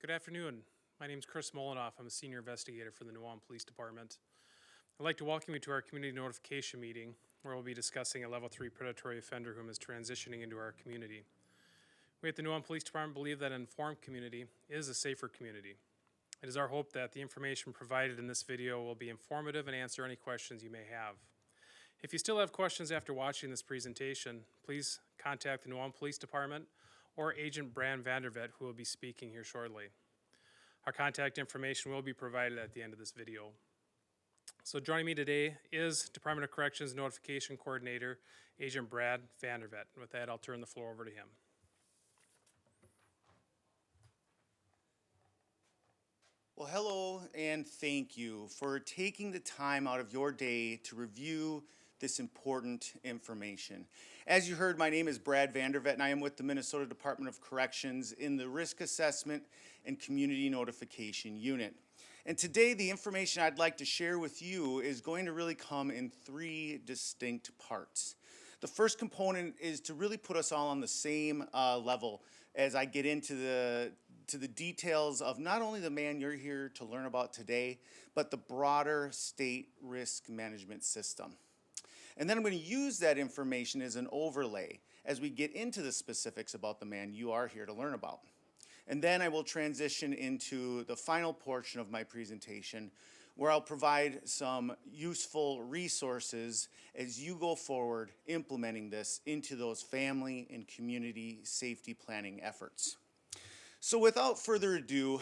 Good afternoon. My name is Chris Molinoff. I'm a senior investigator for the New Ulm Police Department. I'd like to welcome you to our community notification meeting, where we'll be discussing a level 3 predatory offender whom is transitioning into our community. We at the New Ulm Police Department believe that an informed community is a safer community. It is our hope that the information provided in this video will be informative and answer any questions you may have. If you still have questions after watching this presentation, please contact the New Ulm Police Department or Agent Bran Vandervet, who will be speaking here shortly. Our contact information will be provided at the end of this video. So joining me today is Department of Corrections Notification Coordinator, Agent Brad Vandervet. And with that, I'll turn the floor over to him. Well, hello and thank you for taking the time out of your day to review this important information. As you heard, my name is Brad Vandervet and I am with the Minnesota Department of Corrections in the Risk Assessment and Community Notification Unit. And today the information I'd like to share with you is going to really come in three distinct parts. The first component is to really put us all on the same level as I get into the details of not only the man you're here to learn about today, but the broader state risk management system. And then I'm going to use that information as an overlay as we get into the specifics about the man you are here to learn about. And then I will transition into the final portion of my presentation where I'll provide some useful resources as you go forward implementing this into those family and community safety planning efforts. So without further ado,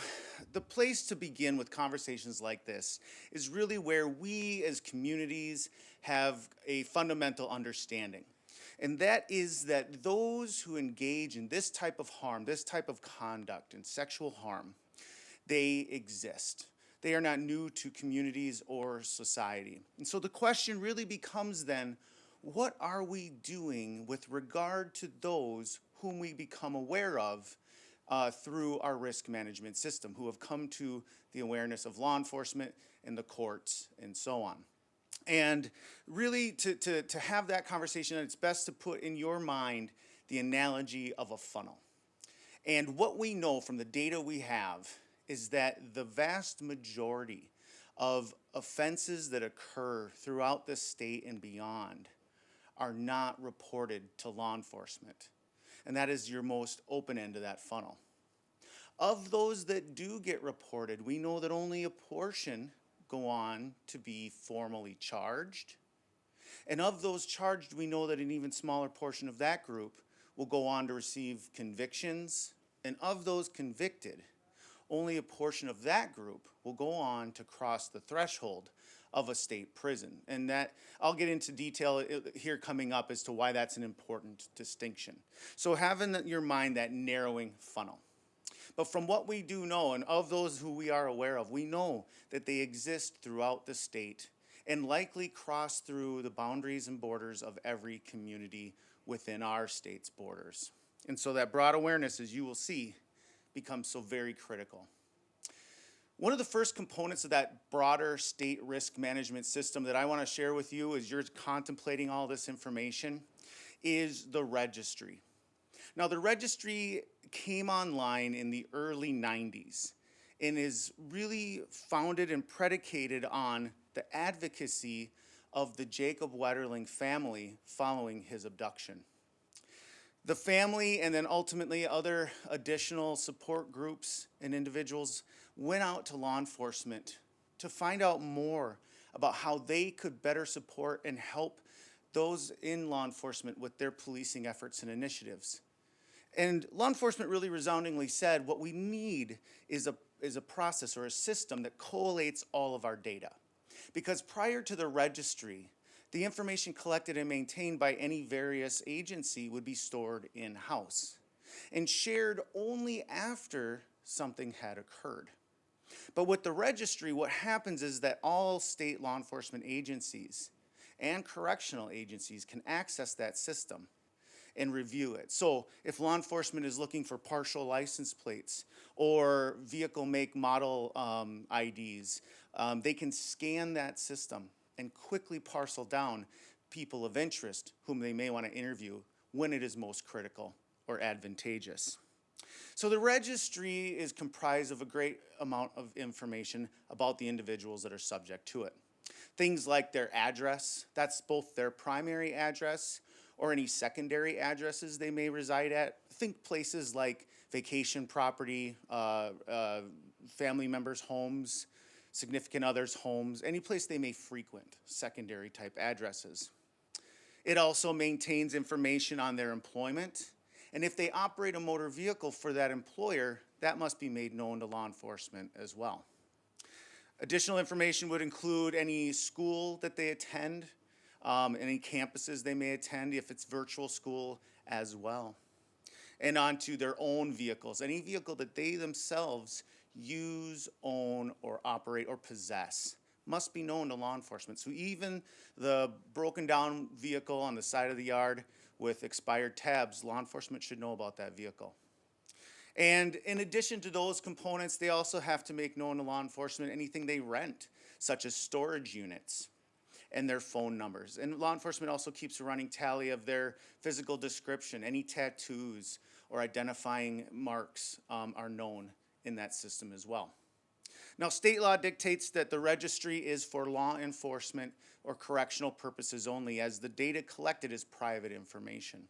the place to begin with conversations like this is really where we as communities have a fundamental understanding. And that is that those who engage in this type of harm, this type of conduct and sexual harm, they exist. They are not new to communities or society. And so the question really becomes then, what are we doing with regard to those whom we become aware of through our risk management system, who have come to the awareness of law enforcement and the courts and so on. And really to have that conversation, it's best to put in your mind the analogy of a funnel. And what we know from the data we have is that the vast majority of offenses that occur throughout the state and beyond are not reported to law enforcement. And that is your most open end of that funnel. Of those that do get reported, we know that only a portion go on to be formally charged. And of those charged, we know that an even smaller portion of that group will go on to receive convictions. And of those convicted, only a portion of that group will go on to cross the threshold of a state prison. And that I'll get into detail here coming up as to why that's an important distinction. So have in your mind that narrowing funnel. But from what we do know, and of those who we are aware of, we know that they exist throughout the state and likely cross through the boundaries and borders of every community within our state's borders. And so that broad awareness, as you will see, becomes so very critical. One of the first components of that broader state risk management system that I want to share with you as you're contemplating all this information is the registry. Now, the registry came online in the early 90s and is really founded and predicated on the advocacy of the Jacob Wetterling family following his abduction. The family and then ultimately other additional support groups and individuals went out to law enforcement to find out more about how they could better support and help those in law enforcement with their policing efforts and initiatives. And law enforcement really resoundingly said, what we need is a process or a system that collates all of our data. Because prior to the registry, the information collected and maintained by any various agency would be stored in-house and shared only after something had occurred. But with the registry, what happens is that all state law enforcement agencies and correctional agencies can access that system and review it. So if law enforcement is looking for partial license plates or vehicle make model IDs, they can scan that system and quickly parcel down people of interest whom they may want to interview when it is most critical or advantageous. So the registry is comprised of a great amount of information about the individuals that are subject to it. Things like their address, that's both their primary address or any secondary addresses they may reside at. Think places like vacation property, family members' homes, significant others' homes, any place they may frequent, secondary type addresses. It also maintains information on their employment, and if they operate a motor vehicle for that employer, that must be made known to law enforcement as well. Additional information would include any school that they attend, any campuses they may attend if it's virtual school as well. And onto their own vehicles, any vehicle that they themselves use, own, or operate or possess must be known to law enforcement. So even the broken down vehicle on the side of the yard with expired tabs, law enforcement should know about that vehicle. And in addition to those components, they also have to make known to law enforcement anything they rent, such as storage units and their phone numbers. And law enforcement also keeps a running tally of their physical description. Any tattoos or identifying marks are known in that system as well. Now, state law dictates that the registry is for law enforcement or correctional purposes only, as the data collected is private information.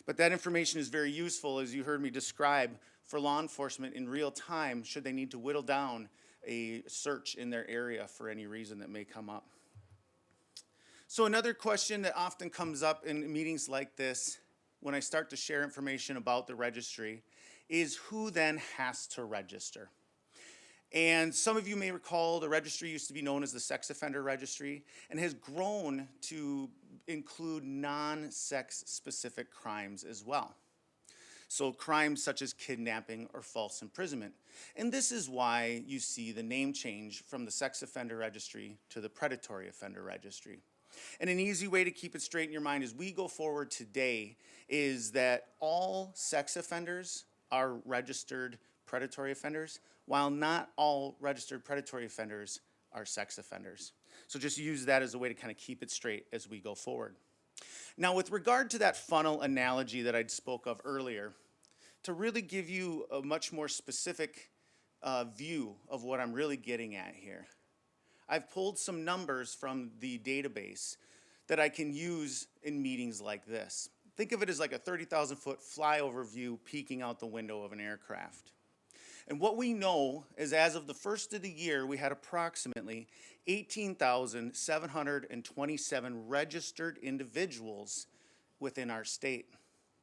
But that information is very useful, as you heard me describe, for law enforcement in real time should they need to whittle down a search in their area for any reason that may come up. So another question that often comes up in meetings like this when I start to share information about the registry is who then has to register. And some of you may recall the registry used to be known as the Sex Offender Registry and has grown to include non-sex specific crimes as well. So crimes such as kidnapping or false imprisonment. And this is why you see the name change from the Sex Offender Registry to the Predatory Offender Registry. And an easy way to keep it straight in your mind as we go forward today is that all sex offenders are registered predatory offenders, while not all registered predatory offenders are sex offenders. So just use that as a way to kind of keep it straight as we go forward. Now, with regard to that funnel analogy that I spoke of earlier, to really give you a much more specific view of what I'm really getting at here, I've pulled some numbers from the database that I can use in meetings like this. Think of it as like a 30,000-foot flyover view peeking out the window of an aircraft. And what we know is as of the first of the year, we had approximately 18,727 registered individuals within our state.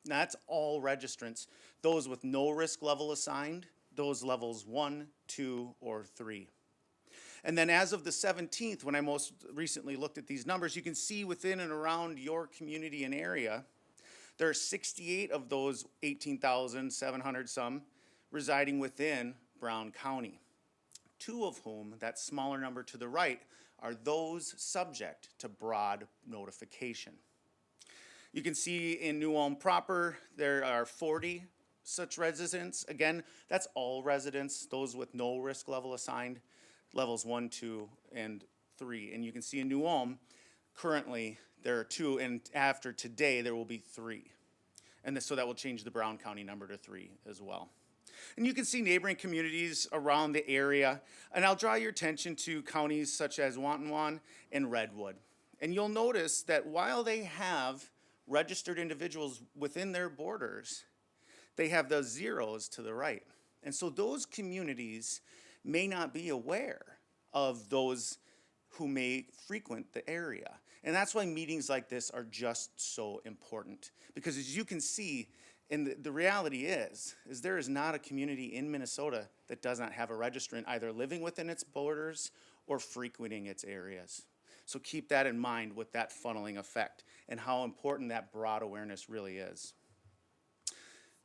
Now that's all registrants, those with no risk level assigned, those levels 1, 2, or 3. And then as of the 17th, when I most recently looked at these numbers, you can see within and around your community and area, there are 68 of those 18,700 some residing within Brown County. 2 of whom, that smaller number to the right, are those subject to broad notification. You can see in New Ulm proper, there are 40 such residents. Again, that's all residents, those with no risk level assigned, levels 1, 2, and 3. And you can see in New Ulm, currently there are 2, and after today there will be 3. And so that will change the Brown County number to 3 as well. And you can see neighboring communities around the area, and I'll draw your attention to counties such as Watonwan and Redwood. And you'll notice that while they have registered individuals within their borders, they have those zeros to the right. And so those communities may not be aware of those who may frequent the area. And that's why meetings like this are just so important. Because as you can see, and the reality is there is not a community in Minnesota that does not have a registrant either living within its borders or frequenting its areas. So keep that in mind with that funneling effect and how important that broad awareness really is.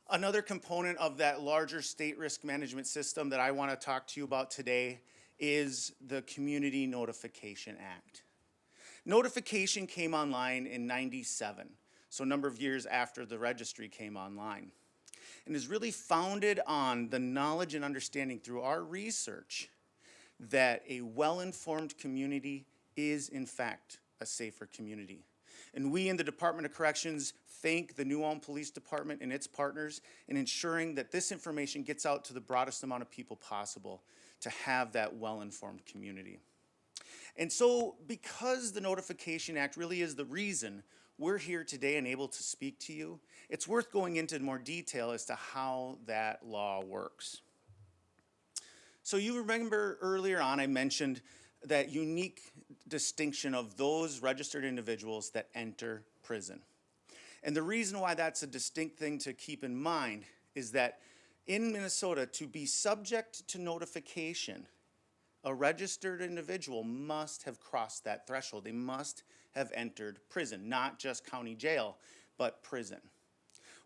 Another component of that larger state risk management system that I want to talk to you about today is the Community Notification Act. Notification came online in '97. So a number of years after the registry came online, and is really founded on the knowledge and understanding through our research that a well-informed community is in fact a safer community. And we in the Department of Corrections thank the New Ulm Police Department and its partners in ensuring that this information gets out to the broadest amount of people possible to have that well-informed community. And so, because the Notification Act really is the reason we're here today and able to speak to you, it's worth going into more detail as to how that law works. So you remember earlier on I mentioned that unique distinction of those registered individuals that enter prison. And the reason why that's a distinct thing to keep in mind is that in Minnesota, to be subject to notification, a registered individual must have crossed that threshold. They must have entered prison, not just county jail, but prison.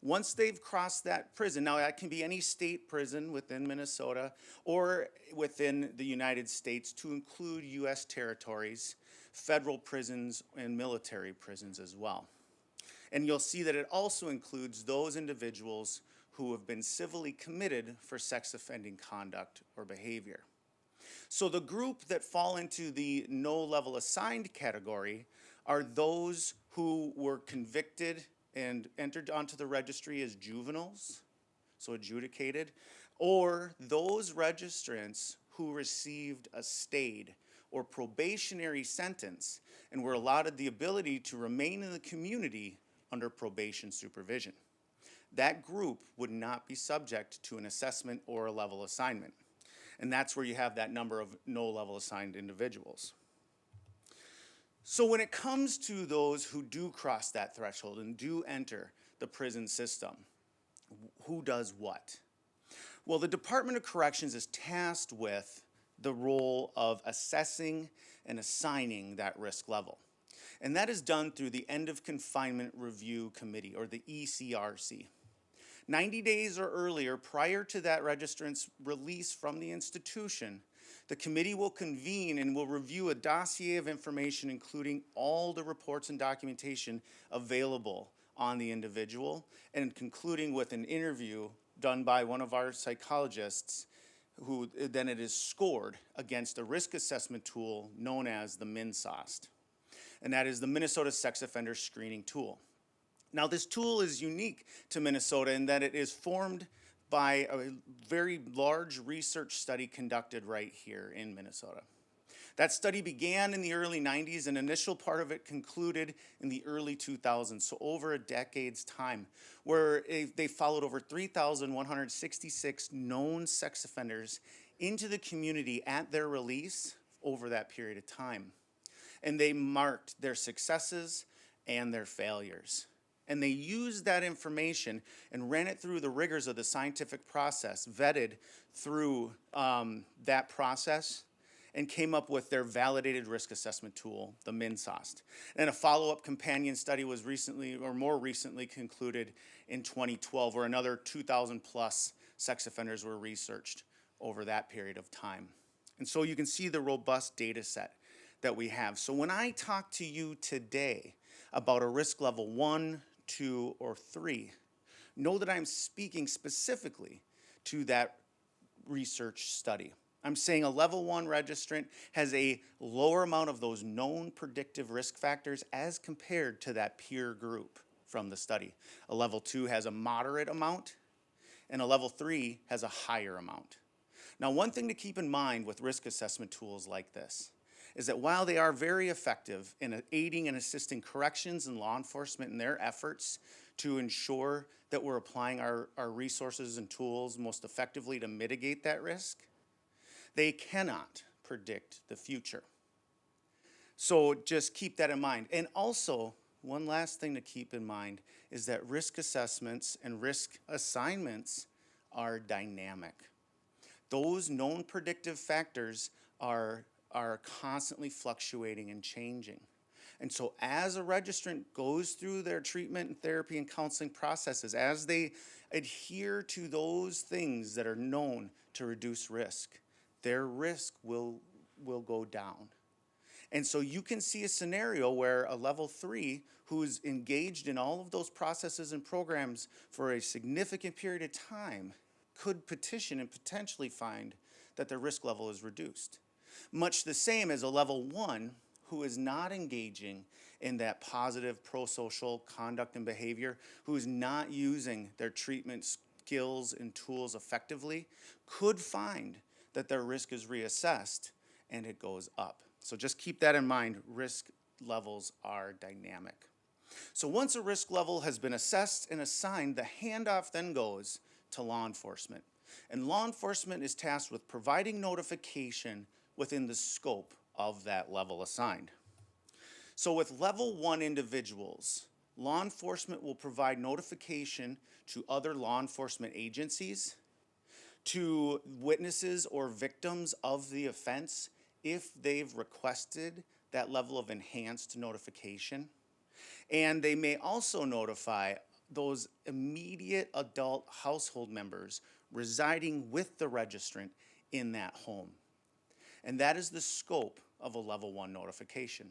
Once they've crossed that prison, now that can be any state prison within Minnesota or within the United States to include U.S. territories, federal prisons, and military prisons as well. And you'll see that it also includes those individuals who have been civilly committed for sex offending conduct or behavior. So the group that fall into the no level assigned category are those who were convicted and entered onto the registry as juveniles, so adjudicated, or those registrants who received a stayed or probationary sentence and were allotted the ability to remain in the community under probation supervision. That group would not be subject to an assessment or a level assignment. And that's where you have that number of no level assigned individuals. So when it comes to those who do cross that threshold and do enter the prison system, who does what? Well, the Department of Corrections is tasked with the role of assessing and assigning that risk level. And that is done through the End of Confinement Review Committee, or the ECRC. 90 days or earlier, prior to that registrant's release from the institution, the committee will convene and will review a dossier of information including all the reports and documentation available on the individual, and concluding with an interview done by one of our psychologists who then it is scored against a risk assessment tool known as the MinSOST. And that is the Minnesota Sex Offender Screening Tool. Now, this tool is unique to Minnesota in that it is formed by a very large research study conducted right here in Minnesota. That study began in the early 90s, and initial part of it concluded in the early 2000s, so over a decade's time, where they followed over 3,166 known sex offenders into the community at their release over that period of time. And they marked their successes and their failures. And they used that information and ran it through the rigors of the scientific process, vetted through that process, and came up with their validated risk assessment tool, the MinSOST. And a follow-up companion study was recently, or more recently, concluded in 2012, where another 2,000 plus sex offenders were researched over that period of time. And so you can see the robust data set that we have. So when I talk to you today about a risk level 1, 2, or 3, know that I'm speaking specifically to that research study. I'm saying a level 1 registrant has a lower amount of those known predictive risk factors as compared to that peer group from the study. A level 2 has a moderate amount, and a level 3 has a higher amount. Now, one thing to keep in mind with risk assessment tools like this is that while they are very effective in aiding and assisting corrections and law enforcement in their efforts to ensure that we're applying our resources and tools most effectively to mitigate that risk, they cannot predict the future. So just keep that in mind. And also, one last thing to keep in mind is that risk assessments and risk assignments are dynamic. Those known predictive factors are constantly fluctuating and changing. And so as a registrant goes through their treatment and therapy and counseling processes, as they adhere to those things that are known to reduce risk, their risk will go down. And so you can see a scenario where a level 3 who is engaged in all of those processes and programs for a significant period of time could petition and potentially find that their risk level is reduced. Much the same as a level 1 who is not engaging in that positive pro-social conduct and behavior, who is not using their treatment skills and tools effectively, could find that their risk is reassessed and it goes up. So just keep that in mind. Risk levels are dynamic. So once a risk level has been assessed and assigned, the handoff then goes to law enforcement. And law enforcement is tasked with providing notification within the scope of that level assigned. So with level 1 individuals, law enforcement will provide notification to other law enforcement agencies, to witnesses or victims of the offense if they've requested that level of enhanced notification. And they may also notify those immediate adult household members residing with the registrant in that home. And that is the scope of a level 1 notification.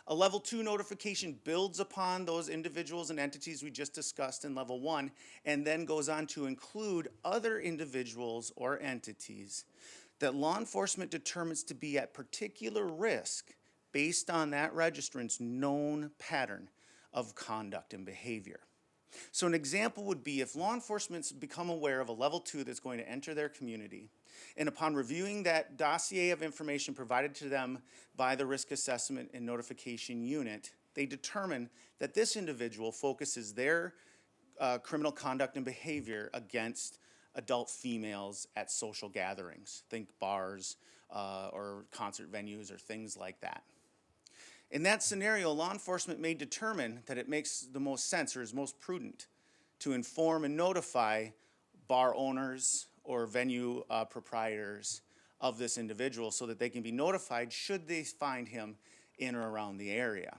A level 2 notification builds upon those individuals and entities we just discussed in level 1, and then goes on to include other individuals or entities that law enforcement determines to be at particular risk based on that registrant's known pattern of conduct and behavior. So an example would be if law enforcement's become aware of a level 2 that's going to enter their community, and upon reviewing that dossier of information provided to them by the risk assessment and notification unit, they determine that this individual focuses their criminal conduct and behavior against adult females at social gatherings. Think bars or concert venues or things like that. In that scenario, law enforcement may determine that it makes the most sense or is most prudent to inform and notify bar owners or venue proprietors of this individual so that they can be notified should they find him in or around the area.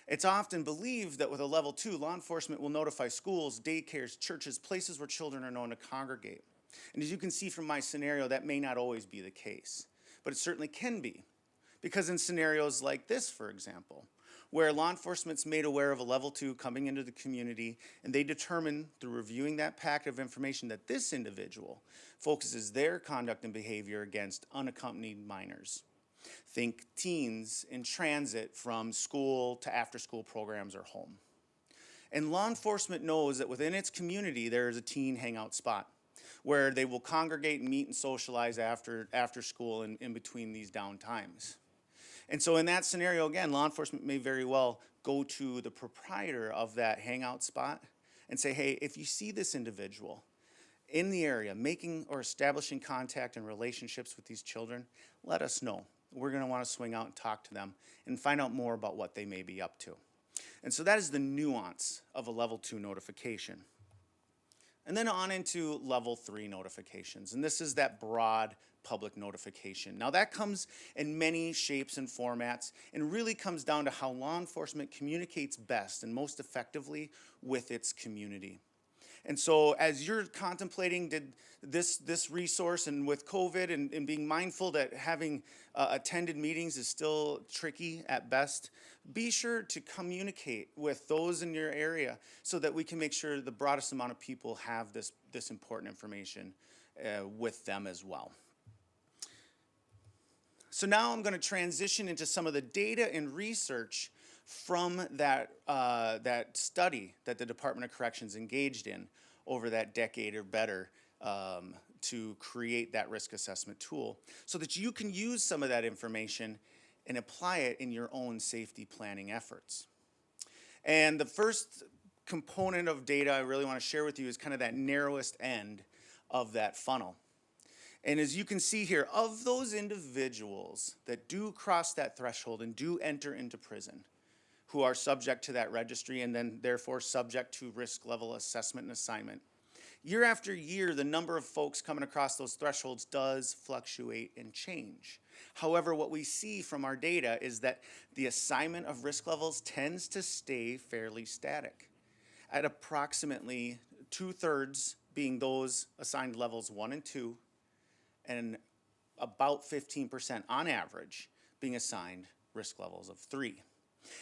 It's often believed that with a level 2, law enforcement will notify schools, daycares, churches, places where children are known to congregate. And as you can see from my scenario, that may not always be the case, but it certainly can be. Because in scenarios like this, for example, where law enforcement's made aware of a level 2 coming into the community, and they determine through reviewing that packet of information that this individual focuses their conduct and behavior against unaccompanied minors. Think teens in transit from school to after-school programs or home. And law enforcement knows that within its community there is a teen hangout spot where they will congregate and meet and socialize after school and in between these down times. And so in that scenario, again, law enforcement may very well go to the proprietor of that hangout spot and say, hey, if you see this individual in the area making or establishing contact and relationships with these children, let us know. We're going to want to swing out and talk to them and find out more about what they may be up to. And so that is the nuance of a level 2 notification. And then on into level 3 notifications. And this is that broad public notification. Now that comes in many shapes and formats and really comes down to how law enforcement communicates best and most effectively with its community. And so as you're contemplating this resource and with COVID and being mindful that having attended meetings is still tricky at best, be sure to communicate with those in your area so that we can make sure the broadest amount of people have this important information with them as well. So now I'm going to transition into some of the data and research from that study that the Department of Corrections engaged in over that decade or better to create that risk assessment tool so that you can use some of that information and apply it in your own safety planning efforts. And the first component of data I really want to share with you is kind of that narrowest end of that funnel. And as you can see here, of those individuals that do cross that threshold and do enter into prison, who are subject to that registry and then therefore subject to risk level assessment and assignment, year after year, the number of folks coming across those thresholds does fluctuate and change. However, what we see from our data is that the assignment of risk levels tends to stay fairly static at approximately 2/3 being those assigned levels 1 and 2, and about 15% on average being assigned risk levels of 3.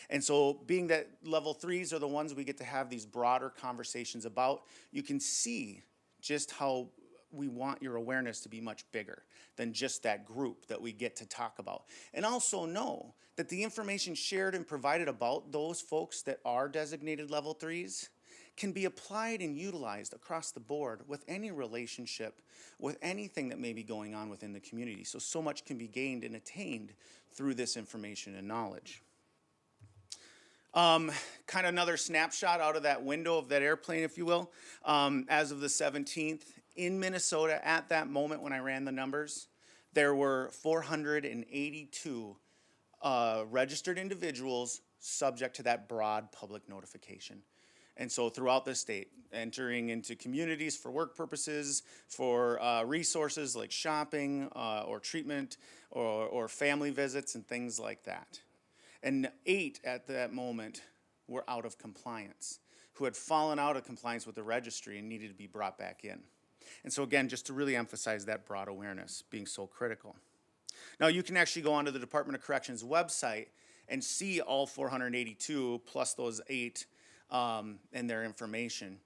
And so being that level 3s are the ones we get to have these broader conversations about, you can see just how we want your awareness to be much bigger than just that group that we get to talk about. And also know that the information shared and provided about those folks that are designated level 3s can be applied and utilized across the board with any relationship, with anything that may be going on within the community. So much can be gained and attained through this information and knowledge. Kind of another snapshot out of that window of that airplane, if you will. As of the 17th, in Minnesota, at that moment when I ran the numbers, there were 482 registered individuals subject to that broad public notification. And so throughout the state, entering into communities for work purposes, for resources like shopping or treatment or family visits and things like that. And 8 at that moment were out of compliance, who had fallen out of compliance with the registry and needed to be brought back in. And so again, just to really emphasize that broad awareness being so critical. Now you can actually go onto the Department of Corrections website and see all 482 plus those 8 and their information,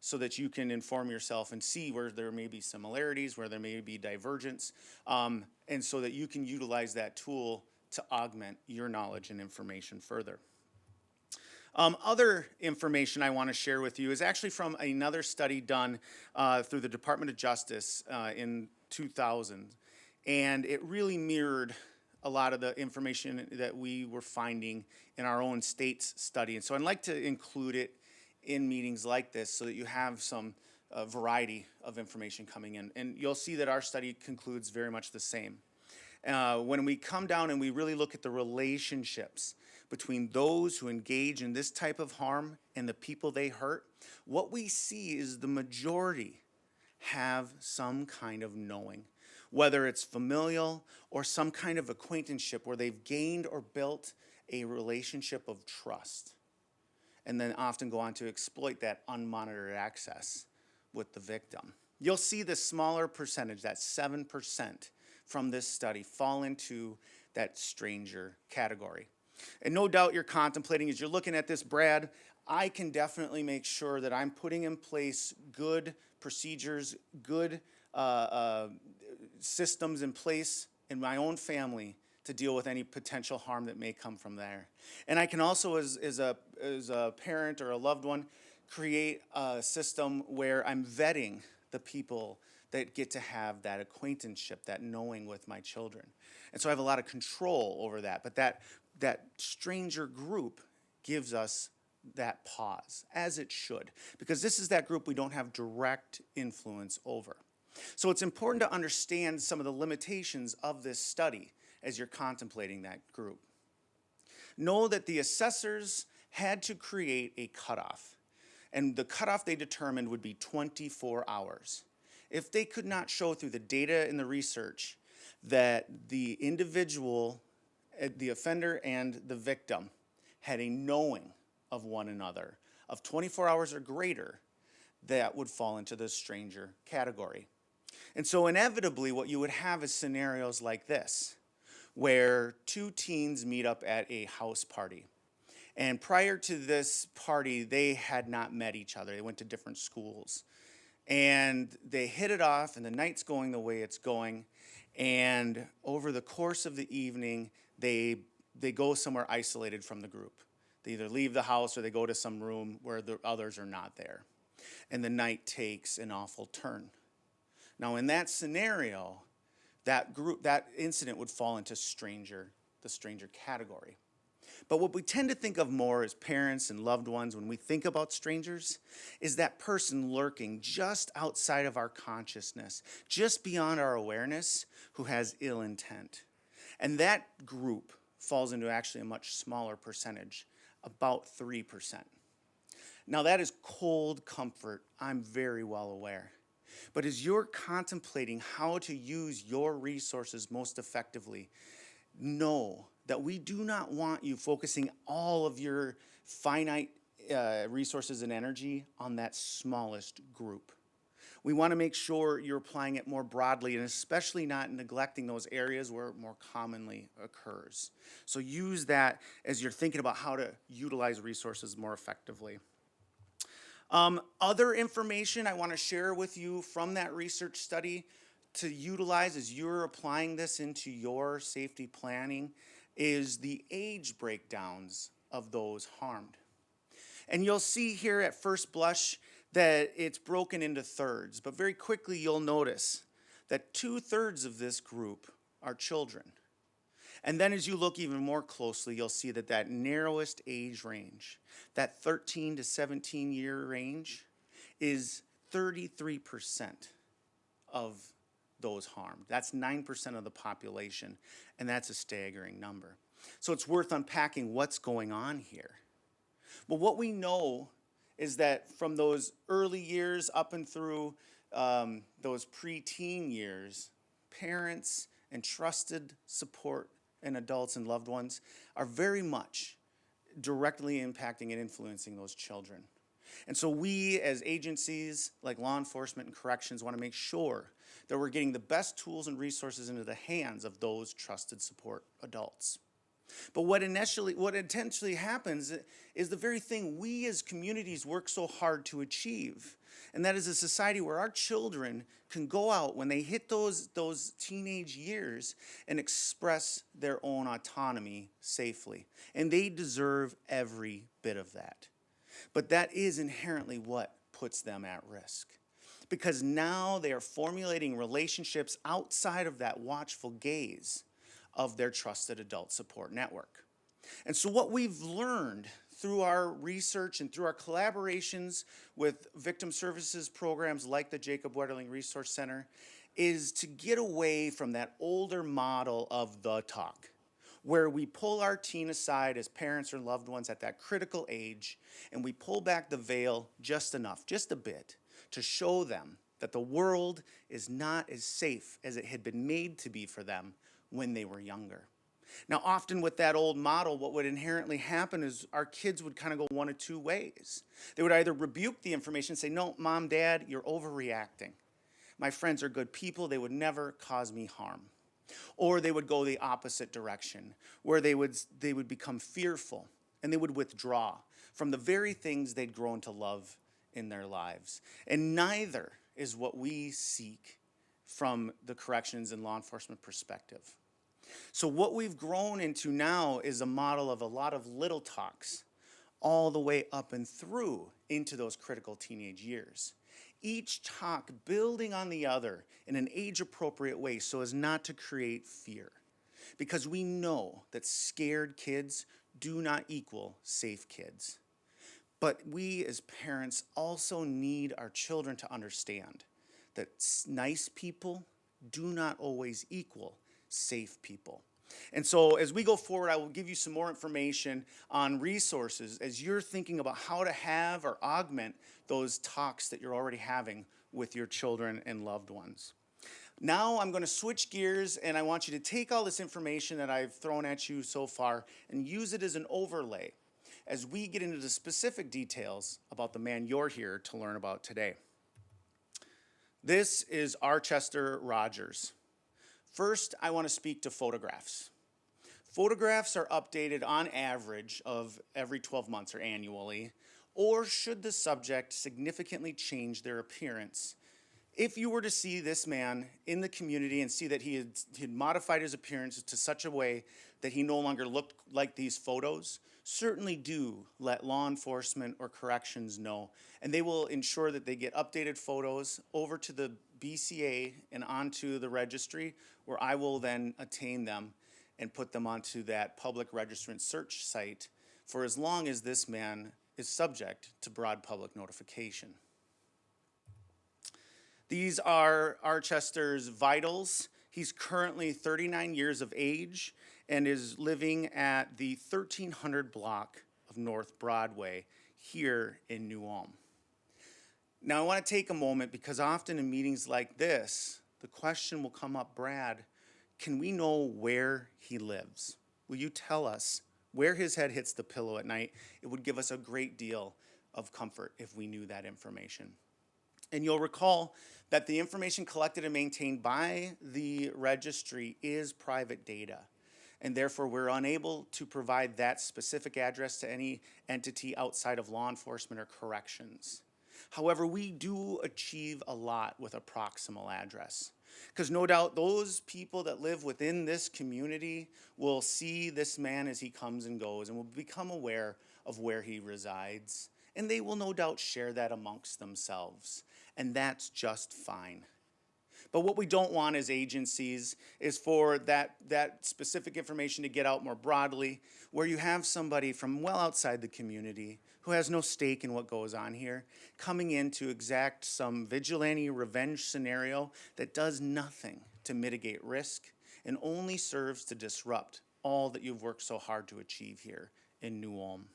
so that you can inform yourself and see where there may be similarities, where there may be divergence, and so that you can utilize that tool to augment your knowledge and information further. Other information I want to share with you is actually from another study done through the Department of Justice in 2000, and it really mirrored a lot of the information that we were finding in our own state's study. And so I'd like to include it in meetings like this so that you have some variety of information coming in. And you'll see that our study concludes very much the same. When we come down and we really look at the relationships between those who engage in this type of harm and the people they hurt, what we see is the majority have some kind of knowing, whether it's familial or some kind of acquaintanceship where they've gained or built a relationship of trust, and then often go on to exploit that unmonitored access with the victim. You'll see the smaller percentage, that 7% from this study, fall into that stranger category. And no doubt you're contemplating, as you're looking at this, Brad, I can definitely make sure that I'm putting in place good procedures, good systems in place in my own family to deal with any potential harm that may come from there. And I can also, as a parent or a loved one, create a system where I'm vetting the people that get to have that acquaintanceship, that knowing with my children. And so I have a lot of control over that. But that stranger group gives us that pause, as it should, because this is that group we don't have direct influence over. So it's important to understand some of the limitations of this study as you're contemplating that group. Know that the assessors had to create a cutoff, and the cutoff they determined would be 24 hours. If they could not show through the data and the research that the individual, the offender and the victim, had a knowing of one another of 24 hours or greater, that would fall into the stranger category. And so inevitably what you would have is scenarios like this, where 2 teens meet up at a house party. And prior to this party, they had not met each other. They went to different schools. And they hit it off, and the night's going the way it's going. And over the course of the evening, they go somewhere isolated from the group. They either leave the house or they go to some room where the others are not there. And the night takes an awful turn. Now, in that scenario, that incident would fall into the stranger category. But what we tend to think of more as parents and loved ones when we think about strangers is that person lurking just outside of our consciousness, just beyond our awareness, who has ill intent. And that group falls into actually a much smaller percentage, about 3%. Now that is cold comfort, I'm very well aware. But as you're contemplating how to use your resources most effectively, know that we do not want you focusing all of your finite resources and energy on that smallest group. We want to make sure you're applying it more broadly, and especially not neglecting those areas where it more commonly occurs. So use that as you're thinking about how to utilize resources more effectively. Other information I want to share with you from that research study to utilize as you're applying this into your safety planning is the age breakdowns of those harmed. And you'll see here at first blush that it's broken into thirds, but very quickly you'll notice that 2/3 of this group are children. And then as you look even more closely, you'll see that that narrowest age range, that 13 to 17 year range, is 33% of those harmed. That's 9% of the population, and that's a staggering number. So it's worth unpacking what's going on here. Well, what we know is that from those early years up and through those preteen years, parents and trusted support and adults and loved ones are very much directly impacting and influencing those children. And so we as agencies like law enforcement and corrections want to make sure that we're getting the best tools and resources into the hands of those trusted support adults. But what intentionally happens is the very thing we as communities work so hard to achieve. And that is a society where our children can go out when they hit those teenage years and express their own autonomy safely. And they deserve every bit of that. But that is inherently what puts them at risk. Because now they are formulating relationships outside of that watchful gaze of their trusted adult support network. And so what we've learned through our research and through our collaborations with victim services programs like the Jacob Wetterling Resource Center is to get away from that older model of the talk, where we pull our teen aside as parents or loved ones at that critical age, and we pull back the veil just enough, just a bit, to show them that the world is not as safe as it had been made to be for them when they were younger. Now, often with that old model, what would inherently happen is our kids would kind of go one of two ways. They would either rebuke the information and say, no, mom, dad, you're overreacting. My friends are good people. They would never cause me harm. Or they would go the opposite direction, where they would become fearful and they would withdraw from the very things they'd grown to love in their lives. And neither is what we seek from the corrections and law enforcement perspective. So what we've grown into now is a model of a lot of little talks all the way up and through into those critical teenage years. Each talk building on the other in an age-appropriate way so as not to create fear. Because we know that scared kids do not equal safe kids. But we as parents also need our children to understand that nice people do not always equal safe people. And so as we go forward, I will give you some more information on resources as you're thinking about how to have or augment those talks that you're already having with your children and loved ones. Now I'm going to switch gears, and I want you to take all this information that I've thrown at you so far and use it as an overlay as we get into the specific details about the man you're here to learn about today. This is Archester Rogers. First, I want to speak to photographs. Photographs are updated on average of every 12 months or annually, or should the subject significantly change their appearance. If you were to see this man in the community and see that he had modified his appearance to such a way that he no longer looked like these photos, certainly do let law enforcement or corrections know, and they will ensure that they get updated photos over to the BCA and onto the registry, where I will then attain them and put them onto that public registrant search site for as long as this man is subject to broad public notification. These are Archester's vitals. He's currently 39 years of age and is living at the 1300 block of North Broadway here in New Ulm. Now I want to take a moment because often in meetings like this, the question will come up, Brad, can we know where he lives? Will you tell us where his head hits the pillow at night? It would give us a great deal of comfort if we knew that information. And you'll recall that the information collected and maintained by the registry is private data. And therefore, we're unable to provide that specific address to any entity outside of law enforcement or corrections. However, we do achieve a lot with a proximal address. Because no doubt those people that live within this community will see this man as he comes and goes and will become aware of where he resides. And they will no doubt share that amongst themselves. And that's just fine. But what we don't want as agencies is for that specific information to get out more broadly, where you have somebody from well outside the community who has no stake in what goes on here, coming in to exact some vigilante revenge scenario that does nothing to mitigate risk and only serves to disrupt all that you've worked so hard to achieve here in New Ulm.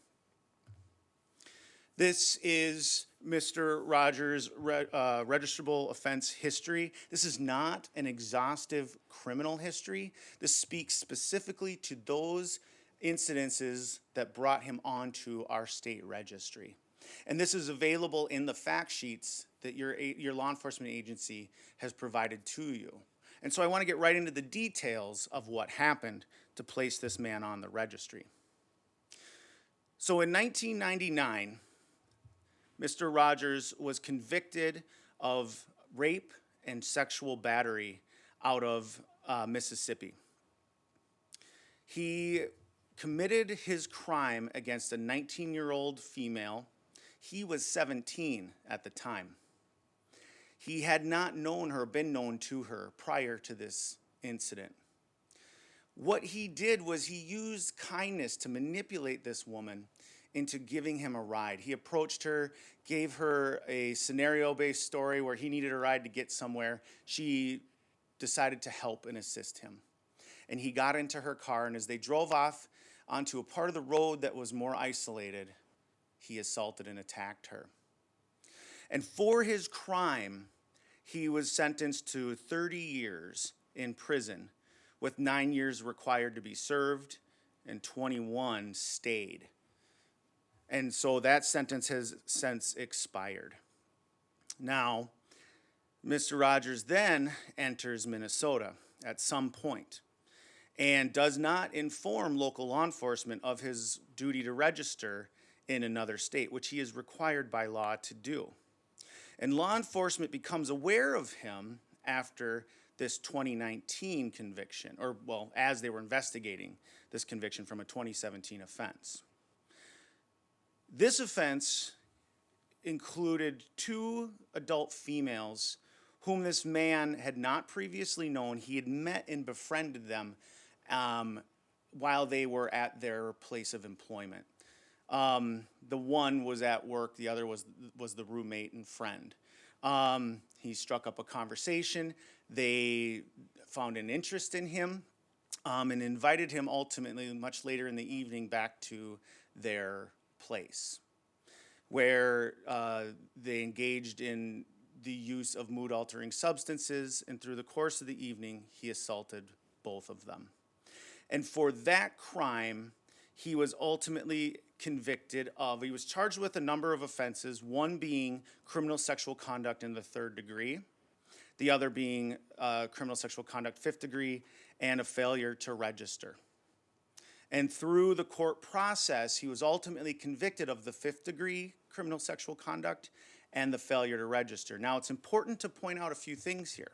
This is Mr. Rogers' registrable offense history. This is not an exhaustive criminal history. This speaks specifically to those incidences that brought him onto our state registry. And this is available in the fact sheets that your law enforcement agency has provided to you. And so I want to get right into the details of what happened to place this man on the registry. So in 1999, Mr. Rogers was convicted of rape and sexual battery out of Mississippi. He committed his crime against a 19-year-old female. He was 17 at the time. He had not known her, been known to her prior to this incident. What he did was he used kindness to manipulate this woman into giving him a ride. He approached her, gave her a scenario-based story where he needed a ride to get somewhere. She decided to help and assist him. And he got into her car, and as they drove off onto a part of the road that was more isolated, he assaulted and attacked her. And for his crime, he was sentenced to 30 years in prison, with 9 years required to be served and 21 stayed. And so that sentence has since expired. Now, Mr. Rogers then enters Minnesota at some point and does not inform local law enforcement of his duty to register in another state, which he is required by law to do. And law enforcement becomes aware of him after this 2019 conviction, or well, as they were investigating this conviction from a 2017 offense. This offense included 2 adult females whom this man had not previously known. He had met and befriended them while they were at their place of employment. The one was at work, the other was the roommate and friend. He struck up a conversation. They found an interest in him and invited him ultimately, much later in the evening, back to their place, where they engaged in the use of mood-altering substances, and through the course of the evening, he assaulted both of them. And for that crime, he was ultimately convicted of, he was charged with a number of offenses, one being criminal sexual conduct in the 3rd degree, the other being criminal sexual conduct 5th degree, and a failure to register. And through the court process, he was ultimately convicted of the 5th degree criminal sexual conduct and the failure to register. Now, it's important to point out a few things here,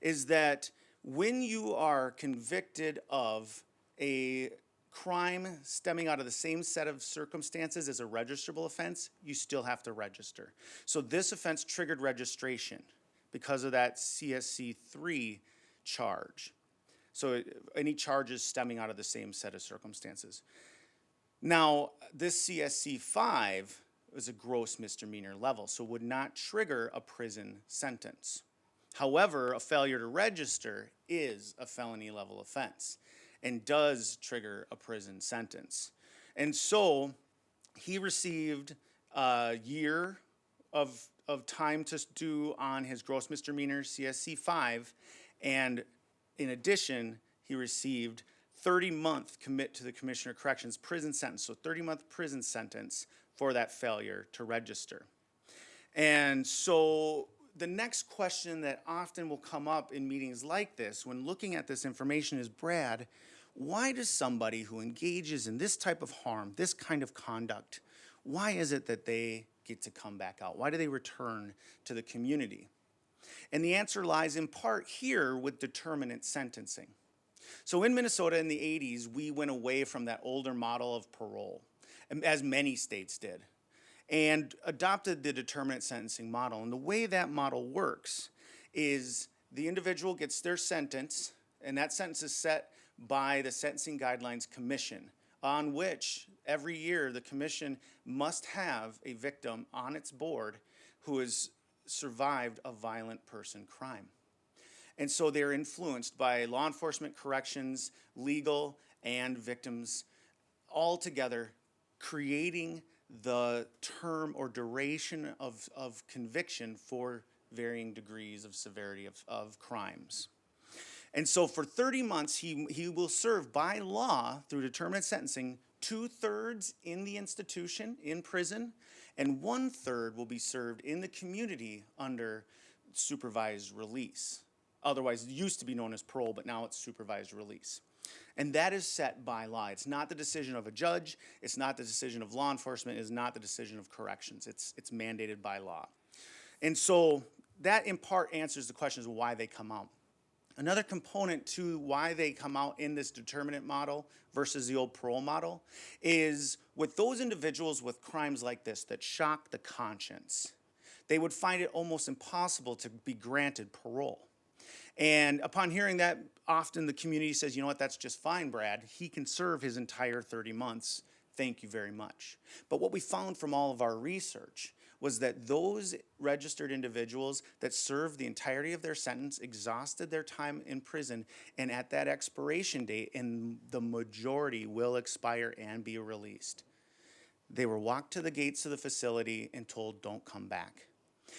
is that when you are convicted of a crime stemming out of the same set of circumstances as a registrable offense, you still have to register. So this offense triggered registration because of that CSC 3 charge. So any charges stemming out of the same set of circumstances. Now, this CSC 5 is a gross misdemeanor level, so would not trigger a prison sentence. However, a failure to register is a felony level offense and does trigger a prison sentence. And so he received a year of time to do on his gross misdemeanor CSC 5, and in addition, he received 30-month commit to the Commissioner of Corrections prison sentence, so 30-month prison sentence for that failure to register. And so the next question that often will come up in meetings like this when looking at this information is, Brad, why does somebody who engages in this type of harm, this kind of conduct, why is it that they get to come back out? Why do they return to the community? And the answer lies in part here with determinate sentencing. So in Minnesota in the 80s, we went away from that older model of parole, as many states did, and adopted the determinate sentencing model. And the way that model works is the individual gets their sentence, and that sentence is set by the Sentencing Guidelines Commission, on which every year the commission must have a victim on its board who has survived a violent person crime. And so they're influenced by law enforcement, corrections, legal, and victims all together, creating the term or duration of conviction for varying degrees of severity of crimes. And so for 30 months, he will serve by law through determinate sentencing 2/3 in the institution, in prison, and 1/3 will be served in the community under supervised release. Otherwise, it used to be known as parole, but now it's supervised release. And that is set by law. It's not the decision of a judge. It's not the decision of law enforcement. It's not the decision of corrections. It's mandated by law. And so that in part answers the questions of why they come out. Another component to why they come out in this determinate model versus the old parole model is with those individuals with crimes like this that shock the conscience, they would find it almost impossible to be granted parole. And upon hearing that, often the community says, you know what, that's just fine, Brad. He can serve his entire 30 months. Thank you very much. But what we found from all of our research was that those registered individuals that served the entirety of their sentence, exhausted their time in prison, and at that expiration date, and the majority will expire and be released, they were walked to the gates of the facility and told, don't come back.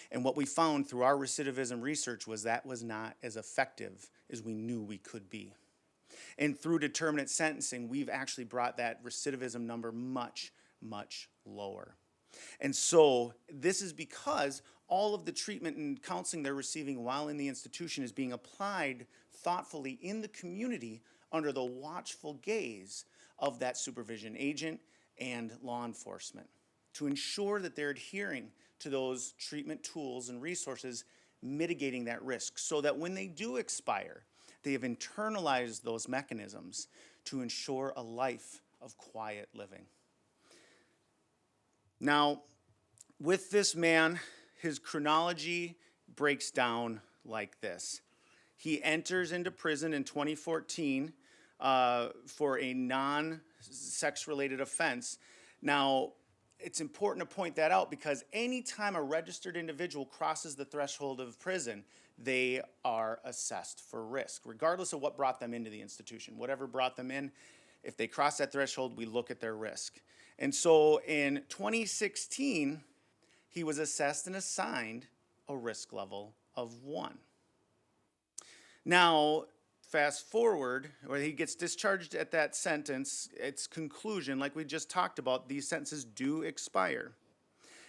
And what we found through our recidivism research was that was not as effective as we knew we could be. And through determinate sentencing, we've actually brought that recidivism number much, much lower. And so this is because all of the treatment and counseling they're receiving while in the institution is being applied thoughtfully in the community under the watchful gaze of that supervision agent and law enforcement to ensure that they're adhering to those treatment tools and resources, mitigating that risk so that when they do expire, they have internalized those mechanisms to ensure a life of quiet living. Now, with this man, his chronology breaks down like this. He enters into prison in 2014 for a non-sex-related offense. Now, it's important to point that out because anytime a registered individual crosses the threshold of prison, they are assessed for risk, regardless of what brought them into the institution. Whatever brought them in, if they cross that threshold, we look at their risk. And so in 2016, he was assessed and assigned a risk level of 1. Now, fast forward, where he gets discharged at that sentence, its conclusion, like we just talked about, these sentences do expire.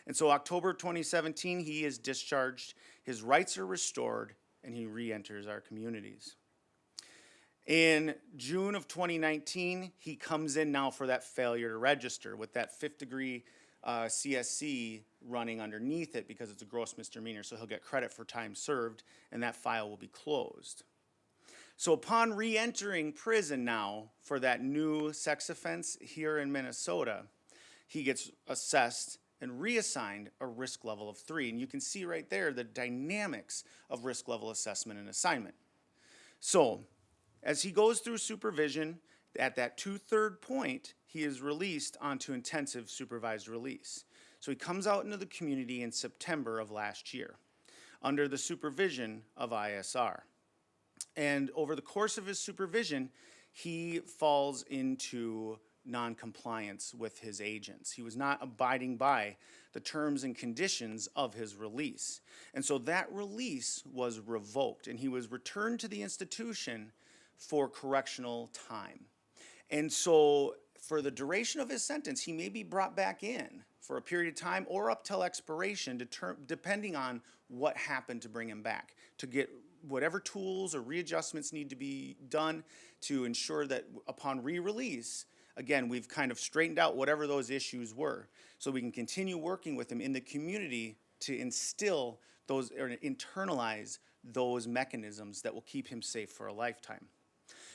And so October 2017, he is discharged, his rights are restored, and he re-enters our communities. In June of 2019, he comes in now for that failure to register with that 5th degree CSC running underneath it because it's a gross misdemeanor, so he'll get credit for time served, and that file will be closed. So upon re-entering prison now for that new sex offense here in Minnesota, he gets assessed and reassigned a risk level of 3. And you can see right there the dynamics of risk level assessment and assignment. So as he goes through supervision, at that 2/3 point, he is released onto intensive supervised release. So he comes out into the community in September of last year under the supervision of ISR. And over the course of his supervision, he falls into non-compliance with his agents. He was not abiding by the terms and conditions of his release. And so that release was revoked, and he was returned to the institution for correctional time. And so for the duration of his sentence, he may be brought back in for a period of time or up till expiration, depending on what happened to bring him back, to get whatever tools or readjustments need to be done to ensure that upon re-release, again, we've kind of straightened out whatever those issues were, so we can continue working with him in the community to instill those or internalize those mechanisms that will keep him safe for a lifetime.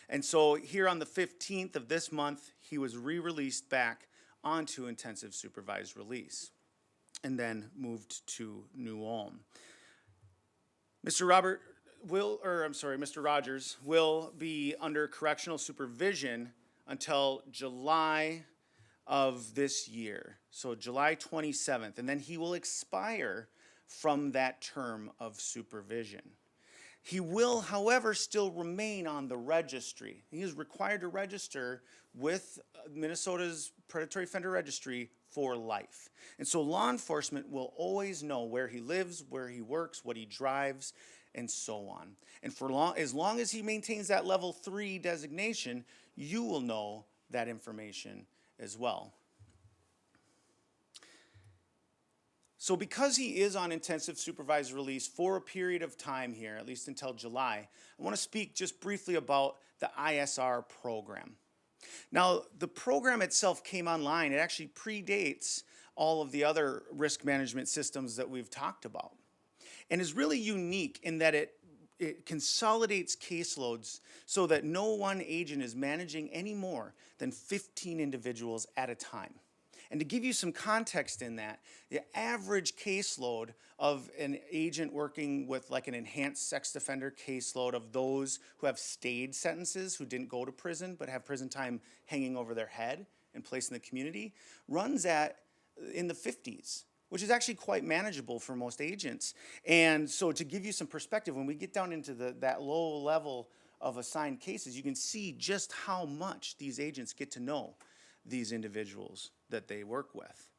And so here on the 15th of this month, he was re-released back onto intensive supervised release and then moved to New Ulm. Mr. Rogers will be under correctional supervision until July of this year, so July 27th, and then he will expire from that term of supervision. He will, however, still remain on the registry. He is required to register with Minnesota's Predatory Offender Registry for life. And so law enforcement will always know where he lives, where he works, what he drives, and so on. And as long as he maintains that level 3 designation, you will know that information as well. So because he is on intensive supervised release for a period of time here, at least until July, I want to speak just briefly about the ISR program. Now, the program itself came online. It actually predates all of the other risk management systems that we've talked about, and is really unique in that it consolidates caseloads so that no one agent is managing any more than 15 individuals at a time. And to give you some context in that, the average caseload of an agent working with like an enhanced sex offender caseload of those who have stayed sentences, who didn't go to prison but have prison time hanging over their head and placed in the community, runs in the 50s, which is actually quite manageable for most agents. And so to give you some perspective, when we get down into that low level of assigned cases, you can see just how much these agents get to know these individuals that they work with.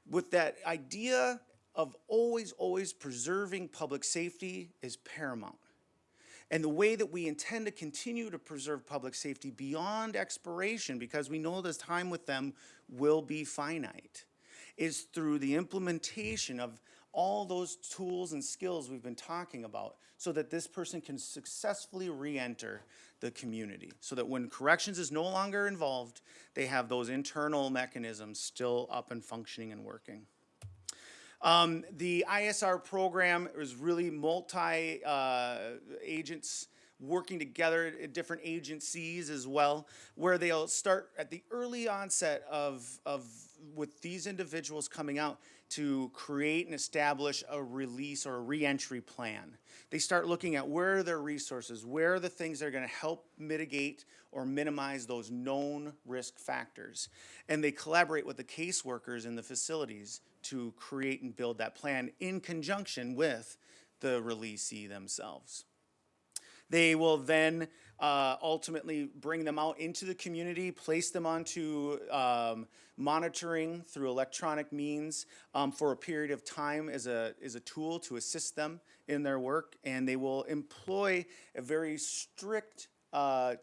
With that idea of always preserving public safety is paramount. And the way that we intend to continue to preserve public safety beyond expiration, because we know this time with them will be finite, is through the implementation of all those tools and skills we've been talking about so that this person can successfully re-enter the community, so that when corrections is no longer involved, they have those internal mechanisms still up and functioning and working. The ISR program is really multi-agents working together at different agencies as well, where they'll start at the early onset with these individuals coming out to create and establish a release or a re-entry plan. They start looking at where are their resources, where are the things that are going to help mitigate or minimize those known risk factors. And they collaborate with the caseworkers in the facilities to create and build that plan in conjunction with the releasee themselves. They will then ultimately bring them out into the community, place them onto monitoring through electronic means for a period of time as a tool to assist them in their work, and they will employ a very strict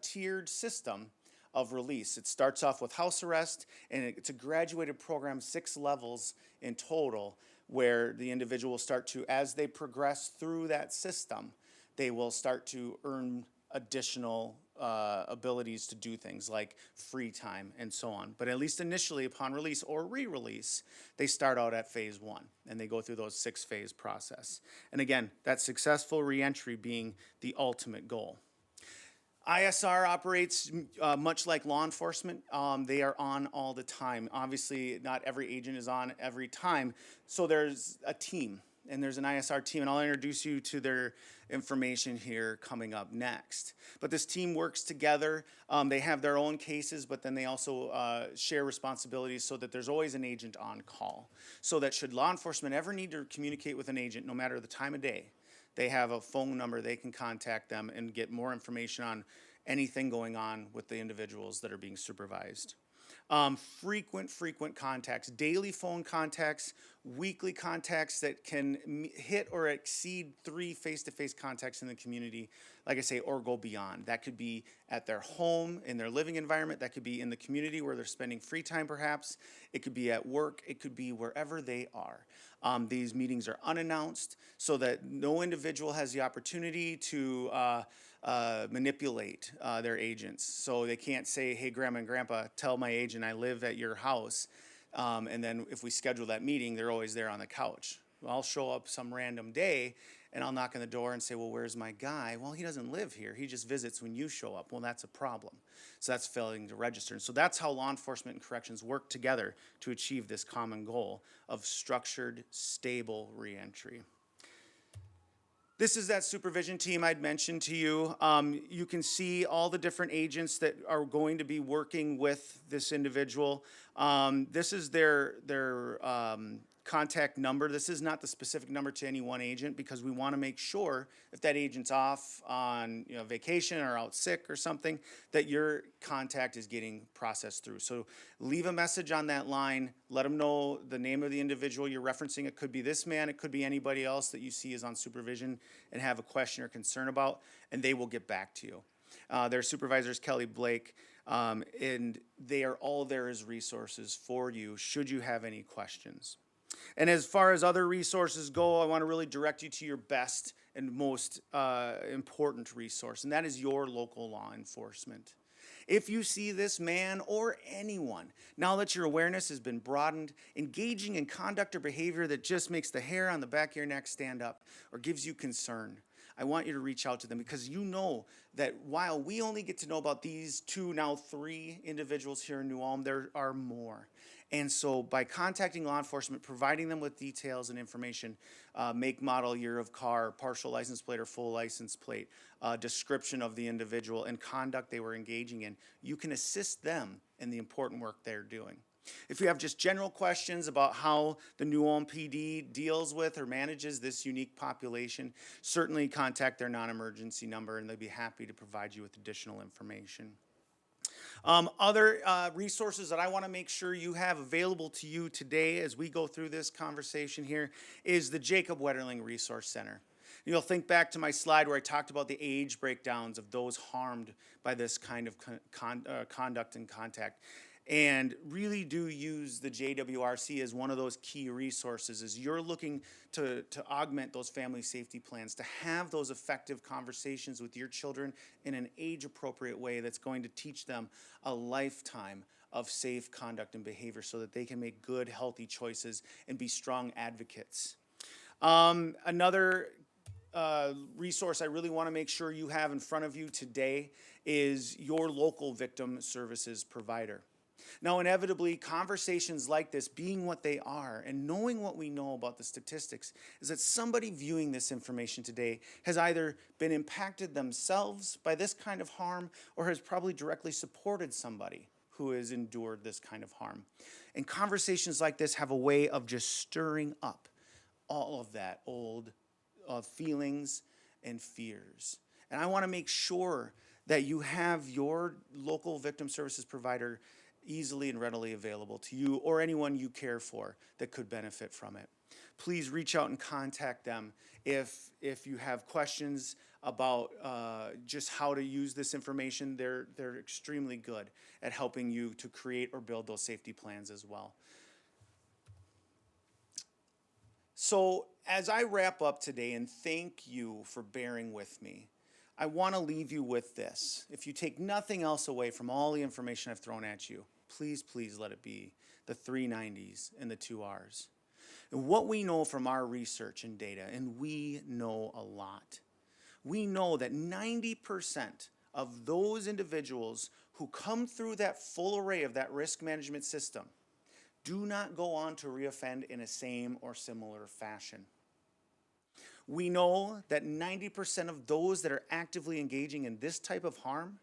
tiered system of release. It starts off with house arrest, and it's a graduated program, 6 levels in total, where the individual will start to, as they progress through that system, they will start to earn additional abilities to do things like free time and so on. But at least initially upon release or re-release, they start out at phase 1 and they go through those 6-phase process. And again, that successful re-entry being the ultimate goal. ISR operates much like law enforcement. They are on all the time. Obviously, not every agent is on every time. So there's a team, and there's an ISR team, and I'll introduce you to their information here coming up next. But this team works together. They have their own cases, but then they also share responsibilities so that there's always an agent on call. So that should law enforcement ever need to communicate with an agent, no matter the time of day, they have a phone number, they can contact them and get more information on anything going on with the individuals that are being supervised. Frequent contacts, daily phone contacts weekly contacts that can hit or exceed 3 face-to-face contacts in the community, like I say, or go beyond. That could be at their home, in their living environment. That could be in the community where they're spending free time, perhaps. It could be at work. It could be wherever they are. These meetings are unannounced so that no individual has the opportunity to manipulate their agents. So they can't say, hey, Grandma and Grandpa, tell my agent I live at your house. And then if we schedule that meeting, they're always there on the couch. I'll show up some random day and I'll knock on the door and say, well, where's my guy? Well, he doesn't live here. He just visits when you show up. Well, that's a problem. So that's failing to register. And so that's how law enforcement and corrections work together to achieve this common goal of structured, stable reentry. This is that supervision team I'd mentioned to you. You can see all the different agents that are going to be working with this individual. This is their contact number. This is not the specific number to any one agent because we want to make sure if that agent's off on vacation or out sick or something, that your contact is getting processed through. So leave a message on that line. Let them know the name of the individual you're referencing. It could be this man. It could be anybody else that you see is on supervision and have a question or concern about, and they will get back to you. Their supervisor is Kelly Blake, and they are all there as resources for you should you have any questions. And as far as other resources go, I want to really direct you to your best and most important resource, and that is your local law enforcement. If you see this man or anyone, now that your awareness has been broadened, engaging in conduct or behavior that just makes the hair on the back of your neck stand up or gives you concern, I want you to reach out to them because you know that while we only get to know about these 2, now 3 individuals here in New Ulm, there are more. And so by contacting law enforcement, providing them with details and information, make, model, year of car, partial license plate or full license plate, description of the individual and conduct they were engaging in, you can assist them in the important work they're doing. If you have just general questions about how the New Ulm PD deals with or manages this unique population, certainly contact their non-emergency number and they'd be happy to provide you with additional information. Other resources that I want to make sure you have available to you today as we go through this conversation here is the Jacob Wetterling Resource Center. You'll think back to my slide where I talked about the age breakdowns of those harmed by this kind of conduct and contact. And really do use the JWRC as one of those key resources as you're looking to augment those family safety plans, to have those effective conversations with your children in an age-appropriate way that's going to teach them a lifetime of safe conduct and behavior so that they can make good, healthy choices and be strong advocates. Another resource I really want to make sure you have in front of you today is your local victim services provider. Now, inevitably, conversations like this, being what they are and knowing what we know about the statistics, is that somebody viewing this information today has either been impacted themselves by this kind of harm or has probably directly supported somebody who has endured this kind of harm. And conversations like this have a way of just stirring up all of that old feelings and fears. And I want to make sure that you have your local victim services provider easily and readily available to you or anyone you care for that could benefit from it. Please reach out and contact them if you have questions about just how to use this information. They're extremely good at helping you to create or build those safety plans as well. So as I wrap up today, and thank you for bearing with me, I want to leave you with this. If you take nothing else away from all the information I've thrown at you, please, please let it be the 3 90s and the 2 R's. And what we know from our research and data, and we know a lot, we know that 90% of those individuals who come through that full array of that risk management system do not go on to reoffend in a same or similar fashion. We know that 90% of those that are actively engaging in this type of harm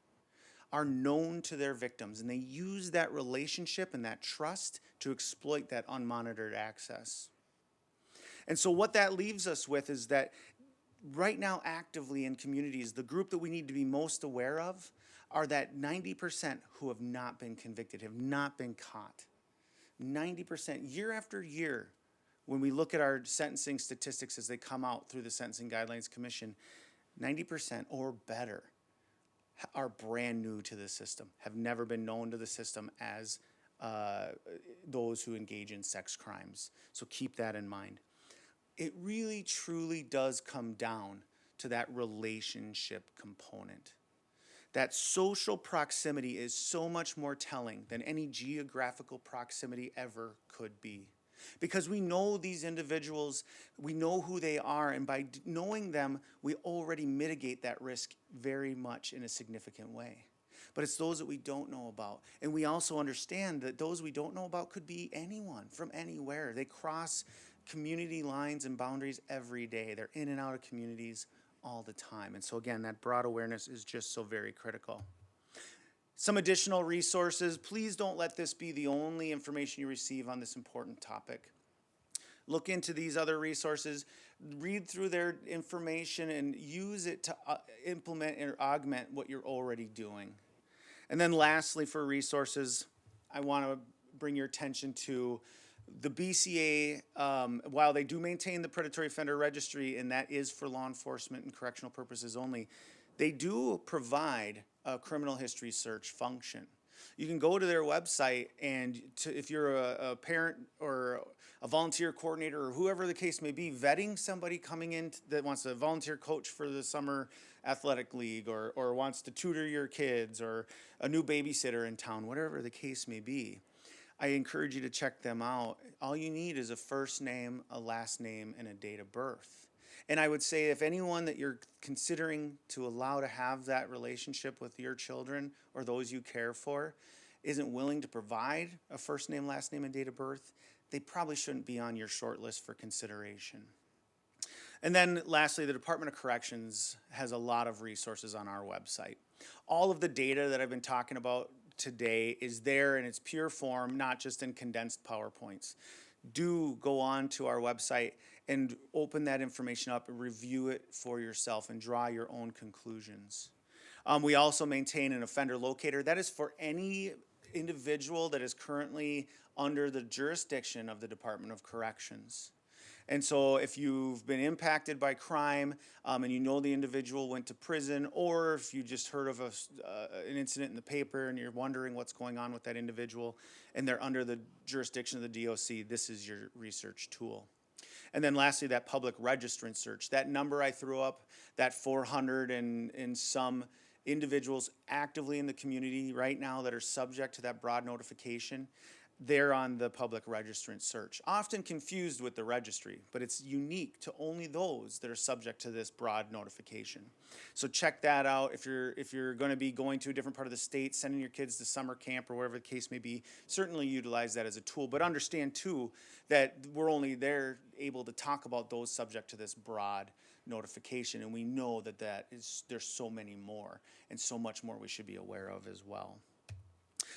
are known to their victims, and they use that relationship and that trust to exploit that unmonitored access. And so what that leaves us with is that right now actively in communities, the group that we need to be most aware of are that 90% who have not been convicted, have not been caught. 90%, year after year, when we look at our sentencing statistics as they come out through the Sentencing Guidelines Commission, 90% or better are brand new to the system, have never been known to the system as those who engage in sex crimes. So keep that in mind. It really, truly does come down to that relationship component. That social proximity is so much more telling than any geographical proximity ever could be. Because we know these individuals, we know who they are, and by knowing them, we already mitigate that risk very much in a significant way. But it's those that we don't know about. And we also understand that those we don't know about could be anyone from anywhere. They cross community lines and boundaries every day. They're in and out of communities all the time. And so again, that broad awareness is just so very critical. Some additional resources. Please don't let this be the only information you receive on this important topic. Look into these other resources, read through their information, and use it to implement or augment what you're already doing. And then lastly, for resources, I want to bring your attention to the BCA. While they do maintain the Predatory Offender Registry, and that is for law enforcement and correctional purposes only, they do provide a criminal history search function. You can go to their website, and if you're a parent or a volunteer coordinator or whoever the case may be, vetting somebody coming in that wants to volunteer coach for the summer athletic league or wants to tutor your kids or a new babysitter in town, whatever the case may be, I encourage you to check them out. All you need is a first name, a last name, and a date of birth. And I would say if anyone that you're considering to allow to have that relationship with your children or those you care for isn't willing to provide a first name, last name, and date of birth, they probably shouldn't be on your short list for consideration. And then lastly, the Department of Corrections has a lot of resources on our website. All of the data that I've been talking about today is there in its pure form, not just in condensed PowerPoints. Do go on to our website and open that information up and review it for yourself and draw your own conclusions. We also maintain an offender locator. That is for any individual that is currently under the jurisdiction of the Department of Corrections. And so if you've been impacted by crime and you know the individual went to prison, or if you just heard of an incident in the paper and you're wondering what's going on with that individual and they're under the jurisdiction of the DOC, this is your research tool. And then lastly, that public registrant search. That number I threw up, that 400 and some individuals actively in the community right now that are subject to that broad notification, they're on the public registrant search. Often confused with the registry, but it's unique to only those that are subject to this broad notification. So check that out. If you're going to be going to a different part of the state, sending your kids to summer camp or whatever the case may be, certainly utilize that as a tool. But understand too that we're only there able to talk about those subject to this broad notification, and we know that there's so many more and so much more we should be aware of as well.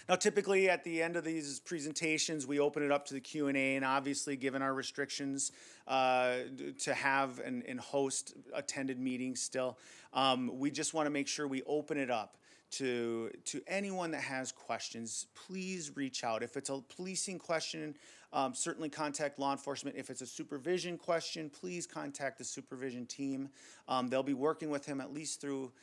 Now, typically at the end of these presentations, we open it up to the Q&A, and obviously, given our restrictions to have and host attended meetings still, we just want to make sure we open it up to anyone that has questions. Please reach out. If it's a policing question, certainly contact law enforcement. If it's a supervision question, please contact the supervision team. They'll be working with him at least through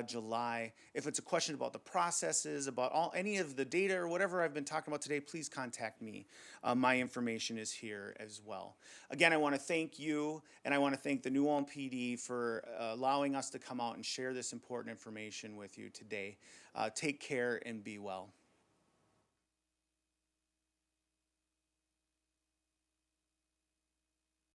July. If it's a question about the processes, about any of the data or whatever I've been talking about today, please contact me. My information is here as well. Again, I want to thank you, and I want to thank the New Ulm PD for allowing us to come out and share this important information with you today. Take care and be well.